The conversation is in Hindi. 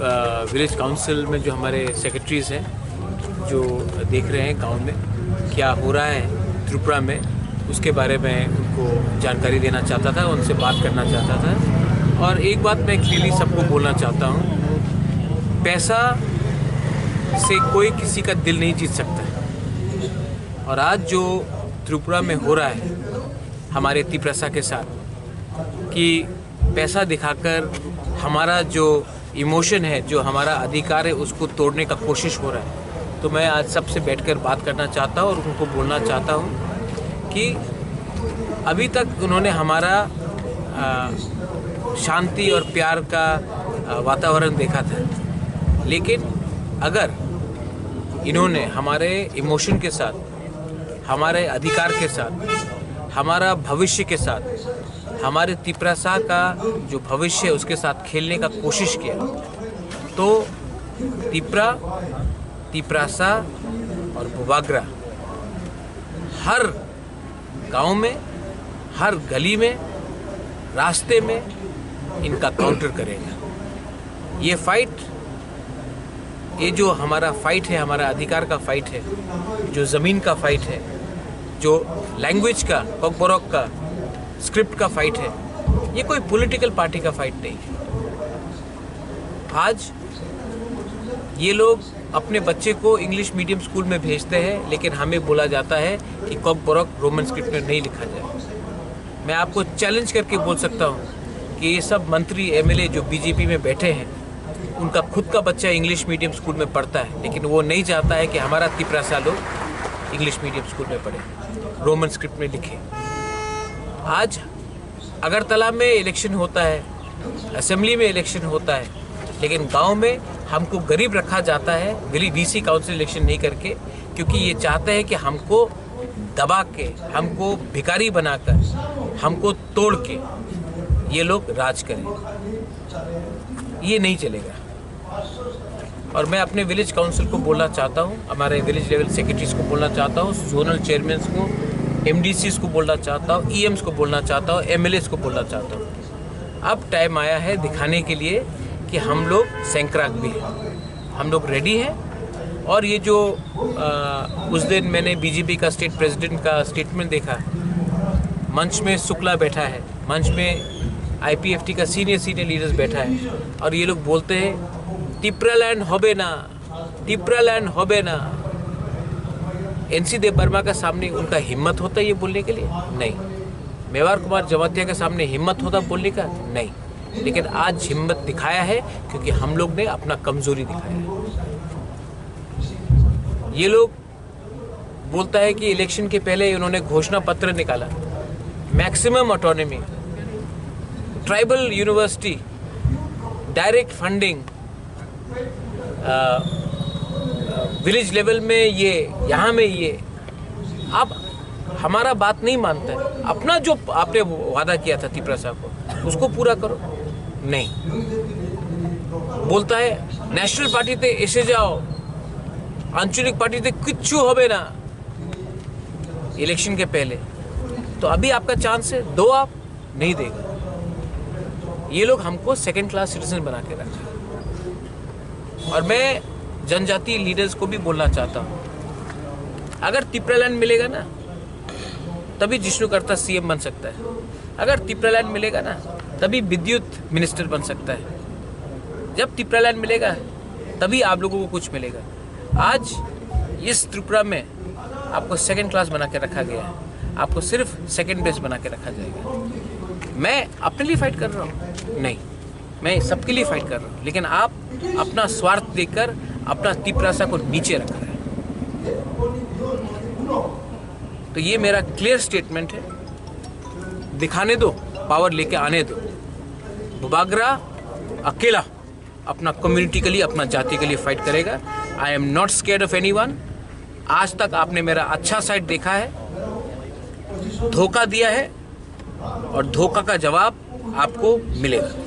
विलेज काउंसिल में जो हमारे सेक्रेटरीज हैं जो देख रहे हैं गांव में क्या हो रहा है त्रिपुरा में, उसके बारे में उनको जानकारी देना चाहता था, उनसे बात करना चाहता था। और एक बात मैं क्लियरली सबको बोलना चाहता हूँ, पैसा से कोई किसी का दिल नहीं जीत सकता है। और आज जो त्रिपुरा में हो रहा है हमारे तिप्रसा के साथ कि पैसा दिखाकर हमारा जो इमोशन है, जो हमारा अधिकार है, उसको तोड़ने का कोशिश हो रहा है। तो मैं आज सबसे बैठकर बात करना चाहता हूँ और उनको बोलना चाहता हूँ कि अभी तक उन्होंने हमारा शांति और प्यार का वातावरण देखा था, लेकिन अगर इन्होंने हमारे इमोशन के साथ, हमारे अधिकार के साथ, हमारा भविष्य के साथ, हमारे तिप्रसा का जो भविष्य है उसके साथ खेलने का कोशिश किया, तो तिप्रसा और बुबाग्रा हर गांव में, हर गली में, रास्ते में इनका काउंटर करेगा। ये फाइट, ये जो हमारा फाइट है, हमारा अधिकार का फाइट है, जो ज़मीन का फाइट है, जो लैंग्वेज का, कोकबोरोक का, स्क्रिप्ट का फाइट है, ये कोई पॉलिटिकल पार्टी का फाइट नहीं है। आज ये लोग अपने बच्चे को इंग्लिश मीडियम स्कूल में भेजते हैं, लेकिन हमें बोला जाता है कि कोकबोरोक रोमन स्क्रिप्ट में नहीं लिखा जाए। मैं आपको चैलेंज करके बोल सकता हूँ कि ये सब मंत्री एमएलए जो बीजेपी में बैठे हैं, उनका खुद का बच्चा इंग्लिश मीडियम स्कूल में पढ़ता है, लेकिन वो नहीं चाहता है कि हमारा तिप्रसा लोग इंग्लिश मीडियम स्कूल में पढ़े, रोमन स्क्रिप्ट में लिखे। आज अगरतला में इलेक्शन होता है, असेंबली में इलेक्शन होता है, लेकिन गांव में हमको गरीब रखा जाता है, वीसी काउंसिल इलेक्शन नहीं करके, क्योंकि ये चाहते हैं कि हमको दबा के, हमको भिखारी बनाकर, हमको तोड़ के ये लोग राज करें। ये नहीं चलेगा। और मैं अपने विलेज काउंसिल को बोलना चाहता हूँ, हमारे विलेज लेवल सेक्रेटरीज को बोलना चाहता हूँ, जोनल चेयरमैन को, एमडीसीज को बोलना चाहता हूँ, ईएम्स को बोलना चाहता हूँ, एमएलएस को बोलना चाहता हूँ। अब टाइम आया है दिखाने के लिए कि हम लोग सैंक्राक भी हैं, हम लोग रेडी हैं। और ये जो उस दिन मैंने बीजेपी का स्टेट प्रेसिडेंट का स्टेटमेंट देखा, मंच में शुक्ला बैठा है, मंच में आईपीएफटी का सीनियर लीडर्स बैठा है, और ये लोग बोलते हैं तिप्रालैंड होबे ना, तिप्रालैंड होबे ना। एनसी देव वर्मा का सामने उनका हिम्मत होता है ये बोलने के लिए? नहीं। मेवार कुमार जमातिया के सामने हिम्मत होता बोलने का? नहीं। लेकिन आज हिम्मत दिखाया है क्योंकि हम लोग ने अपना कमजोरी दिखाया है। ये लोग बोलता है कि इलेक्शन के पहले उन्होंने घोषणा पत्र निकाला, maximum autonomy, tribal university, direct funding, village level में ये, यहाँ में ये। अब हमारा बात नहीं मानता है, अपना जो आपने वादा किया था तिप्रसा को उसको पूरा करो। नहीं, बोलता है नेशनल पार्टी ते एसे जाओ, आंचलिक पार्टी ते किच्छु होबे ना इलेक्शन के पहले। तो अभी आपका चांस है, दो आप नहीं देगा। ये लोग हमको सेकंड क्लास सिटीजन बना के रखा। और मैं जनजाति लीडर्स को भी बोलना चाहता हूँ, अगर तिप्रालैंड मिलेगा ना तभी जिष्णुकर्ता सीएम बन सकता है, अगर तिप्रालैंड मिलेगा ना तभी विद्युत मिनिस्टर बन सकता है, जब तिप्रालैंड मिलेगा तभी आप लोगों को कुछ मिलेगा। आज इस त्रिपुरा में आपको सेकंड क्लास बना के रखा गया है, आपको सिर्फ सेकंड बेस्ट बना के रखा जाएगा। मैं अपने लिए फाइट कर रहा हूँ? नहीं, मैं सबके लिए फाइट कर रहा हूँ, लेकिन आप अपना स्वार्थ देखकर अपना तिप्रसा को नीचे रख रहे हैं। तो ये मेरा क्लियर स्टेटमेंट है, दिखाने दो, पावर लेके आने दो। बुबाग्रा अकेला अपना कम्युनिटी के लिए, अपना जाति के लिए फाइट करेगा। I am not scared of anyone. आज तक आपने मेरा अच्छा साइड देखा है, धोखा दिया है और धोखा का जवाब आपको मिलेगा।